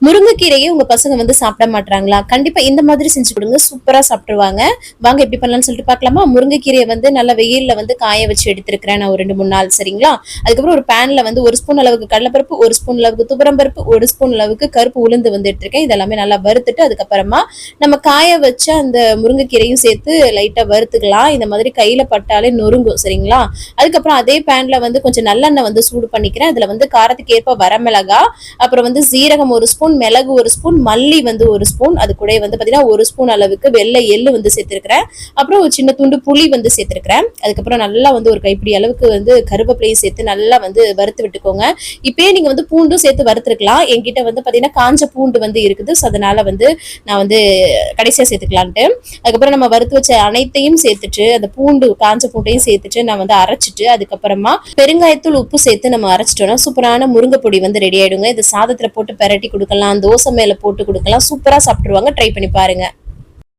முருங்கைக்கீரையை உங்க பசங்க வந்து சாப்பிட மாட்டாங்களா? கண்டிப்பா இந்த மாதிரி செஞ்சு கொடுங்க, சூப்பரா சாப்பிட்டுருவாங்க. வாங்க எப்படி பண்ணலாம்னு சொல்லிட்டு பார்க்கலாமா? முருங்கைக்கீரையை வந்து நல்லா வெயில்ல வந்து காய வச்சு எடுத்திருக்கிறேன் நான் ஒரு 2, 3 நாள். சரிங்களா? அதுக்கப்புறம் ஒரு பேன்ல வந்து 1 ஸ்பூன் அளவுக்கு கடலைப்பருப்பு, 1 ஸ்பூன் அளவுக்கு துவரம்பருப்பு, 1 ஸ்பூன் அளவுக்கு கருப்பு உளுந்து வந்து எடுத்திருக்கேன். இதெல்லாமே நல்லா வறுத்துட்டு அதுக்கப்புறமா நம்ம காய வச்ச அந்த முருங்கைக்கீரையும் சேர்த்து லைட்டா வறுத்துக்கலாம். இந்த மாதிரி கையில பட்டாலே நொறுங்கும். சரிங்களா? அதுக்கப்புறம் அதே பேன்ல வந்து கொஞ்சம் நல்லெண்ணெய் வந்து சூடு பண்ணிக்கிறேன். அதுல வந்து காரத்துக்கு ஏற்ப வரமிளகா, அப்புறம் வந்து சீரகம் 1 ஸ்பூன், மிளகு 1 ஸ்பூன், மல்லி வந்து 1 ஸ்பூன், அது கூட வந்து பாத்தீங்கன்னா 1 ஸ்பூன் அளவுக்கு வெள்ளை எள்ளு வந்து சேர்த்திருக்கிறேன். அப்புறம் ஒரு சின்ன துண்டு புளி வந்து சேர்த்திருக்கிறேன். அதுக்கப்புறம் நல்லா வந்து ஒரு கைப்பிடி அளவுக்கு வந்து கருவேப்பிலையும் சேர்த்து நல்லா வந்து வறுத்து விட்டுக்கோங்க. இப்பயே நீங்க வந்து பூண்டும் சேர்த்து வறுத்துருக்கலாம். என்கிட்ட வந்து பாத்தீங்கன்னா காஞ்ச பூண்டு வந்து இருக்குது. ஸோ அதனால வந்து நான் வந்து கடைசியா சேர்த்துக்கலான்ட்டு. அதுக்கப்புறம் நம்ம வறுத்து வச்ச அனைத்தையும் சேர்த்துட்டு அந்த பூண்டு காஞ்ச பூண்டையும் சேர்த்துட்டு நான் வந்து அரைச்சிட்டு அதுக்கப்புறமா பெருங்காயத்தூள் உப்பு சேர்த்து நம்ம அரைச்சிட்டோம்னா சூப்பரான முருங்கை பொடி வந்து ரெடி ஆயிடுங்க. இது சாதத்துல போட்டு பெரட்டி கொடுக்கலாம், தோசை மேல போட்டு கொடுக்கலாம், சூப்பரா சாப்பிட்டுருவாங்க. ட்ரை பண்ணி பாருங்க.